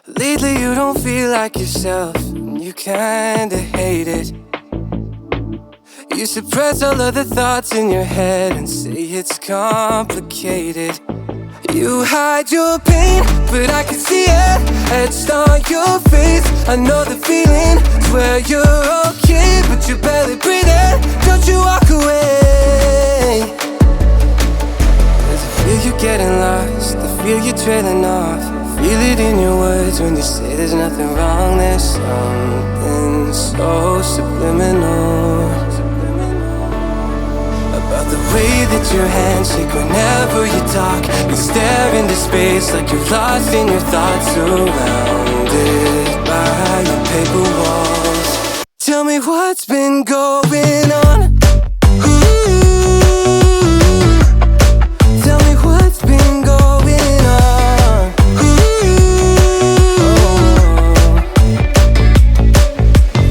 Lately you don't feel like yourself, and you kinda hate it. You suppress all of the thoughts in your head and say it's complicated. You hide your pain, but I can see it etched on your face. I know the feeling, swear you're okay, but you're barely breathing. Don't you walk away. 'Cause I feel you getting lost, I feel you trailing off. Feel it in your words when you say there's nothing wrong. There's something so subliminal about the way that your hands shake whenever you talk. You stare into space like you're lost in your thoughts, surrounded by your paper walls. Tell me what's been going on. Tell me what's been going on.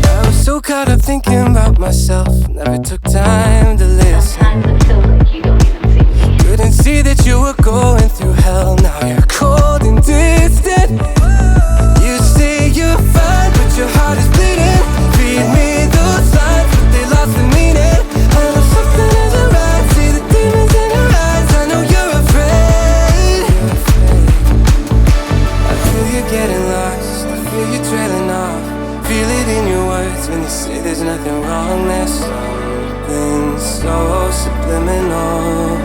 I was so caught up thinking about myself, never took time to listen. Couldn't see that you were going through hell. Now you're cold and distant. You say you're fine, but your heart is bleeding. Feed me those lines, but they lost the meaning. I know something isn't right. See the demons in your eyes. I know you're afraid. I feel you getting lost, I feel you trailing off. Feel it in your words when you say there's nothing wrong. There's something so subliminal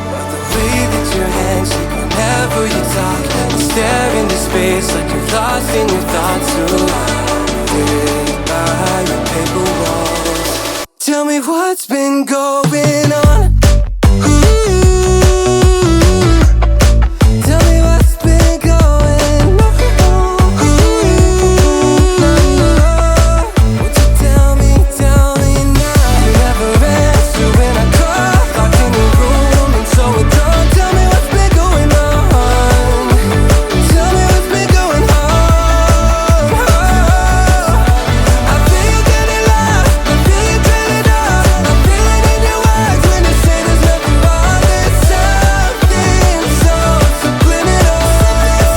about the way that your hands shake whenever you talk. You stare into space like you're lost in your thoughts, surrounded by your paper walls. Tell me what's been going on. Tell me what's been going on. Won't you tell me now? You never answer when I call, locked in your room and so withdrawn. Tell me what's been going on. Tell me what's been going on. I feel you getting lost, I feel you trailing off. I feel it in your words when you say there's nothing wrong. There's something so subliminal,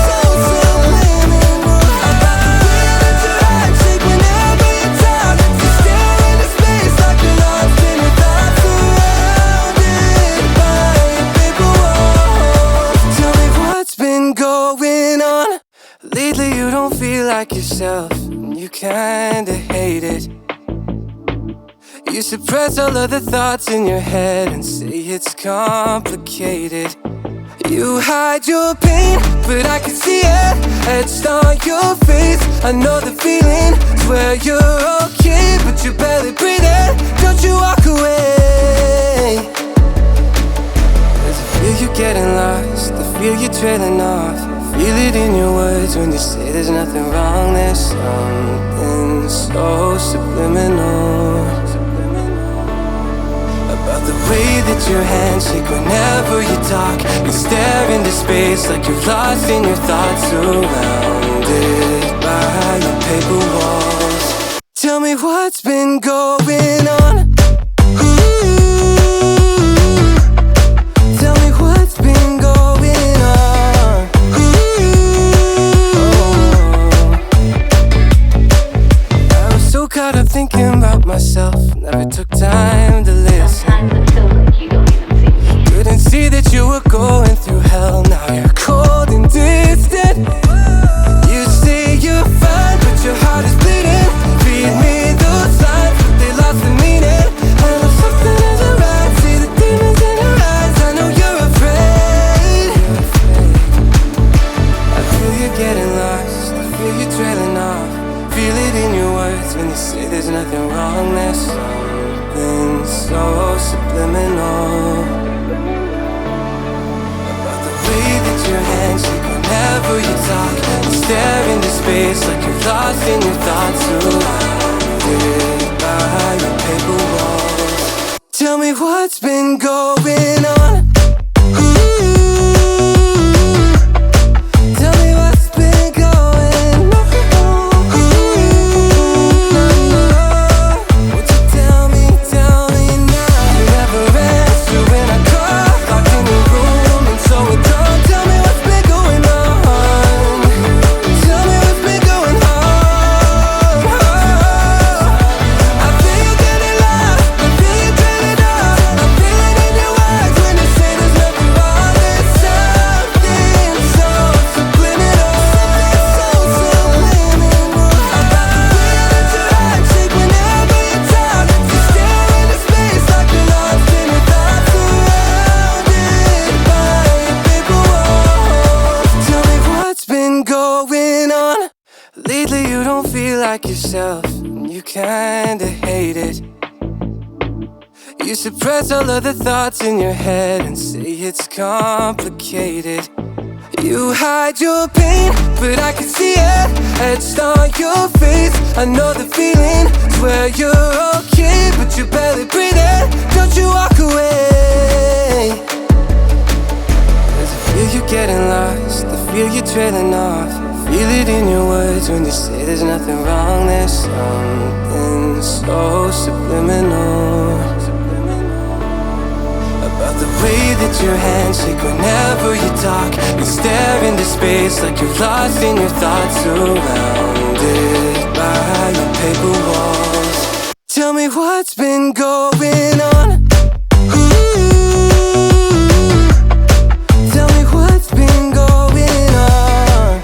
so subliminal about the way that your hands shake whenever you talk. You stare into space like you're lost in your thoughts, surrounded by your paper walls. Tell me what's been going on. Lately you don't feel like yourself, and you kinda hate it. You suppress all of the thoughts in your head and say it's complicated. You hide your pain, but I can see it etched on your face. I know the feeling, swear you're okay, but you're barely breathing. Don't you walk away. 'Cause I feel you getting lost, I feel you trailing off. Feel it in your words when you say there's nothing wrong. There's something so subliminal about the way that your hands shake whenever you talk. You stare into space like you're lost in your thoughts, surrounded by your paper walls. Tell me what's been going on. Tell me what's been going on. I was so caught up thinking about myself, never took time to listen. Couldn't see that you were going through hell. Now you're cold and distant. You say you're fine, but your heart is bleeding. Feed me those lines, but they lost the meaning. I know something isn't right. See the demons in your eyes. I know you're afraid. I feel you getting lost, I feel you trailing off. Feel it in your words when you say there's nothing wrong. There's something so subliminal about the way that your hands shake whenever you talk. You stare into space like you're lost in your thoughts, surrounded by your paper walls. Tell me what's been going on. Tell me what's been going on. Won't you tell me now? You never answer when I call, locked in your room and so withdrawn. Tell me what's been going on. Lately you don't feel like yourself, and you kinda hate it. You suppress all of the thoughts in your head and say it's complicated. You hide your pain, but I can see it etched on your face. I know the feeling, swear you're okay, but you're barely breathing. Don't you walk away. Cause I feel you getting lost, I feel you trailing off. Feel it in your words when you say there's nothing wrong. There's something so subliminal about the way that your hands shake whenever you talk. You stare into space like you're lost in your thoughts, surrounded by your paper walls. Tell me what's been going on. Tell me what's been going on.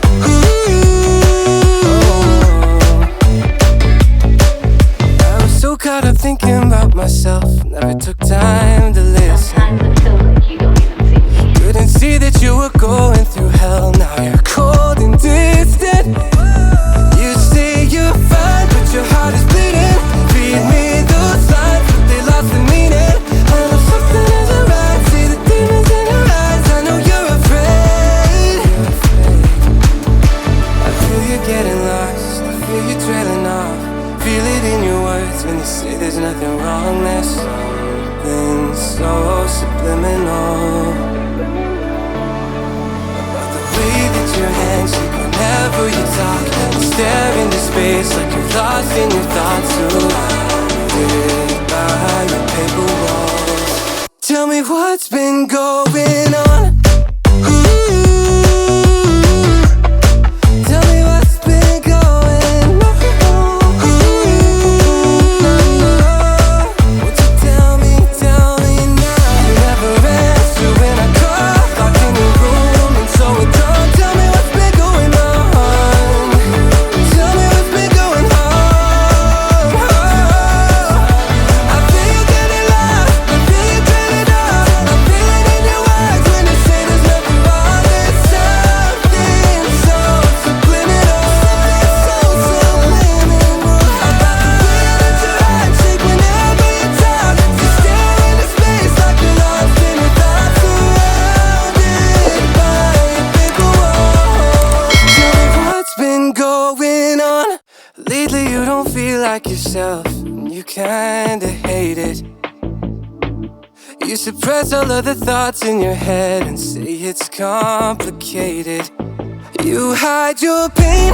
I was so caught up thinking about myself, never took time to listen. Couldn't see that you were going through hell. Now you're cold and distant. You say you're fine, but your heart is bleeding. Read me those lines, but they lost the meaning. I know something isn't right. See the demons in your eyes. I know you're afraid. I feel you getting lost, I feel you trailing off. Feel it in your words when you say there's nothing wrong. There's something so subliminal about the way that your hands shake whenever you talk. You stare into space like you're lost in your thoughts, surrounded by your paper walls. Tell me what's been going on. Tell me what's been going on. Won't you tell me now? You never answer when I call, locked in your room and so alone. Tell me what's been going on. Tell me what's been going on. I feel you getting lost, I feel you draining off. I feel it in your words when you say there's nothing wrong. There's something so subliminal, so subliminal about the way that your hands shake whenever you talk. You stare into space like you're lost in your thoughts, surrounded by your paper walls. Tell me what's been going on. Lately you don't feel like yourself, and you kinda hate it. You suppress all of the thoughts in your head and say it's complicated. You hide your pain.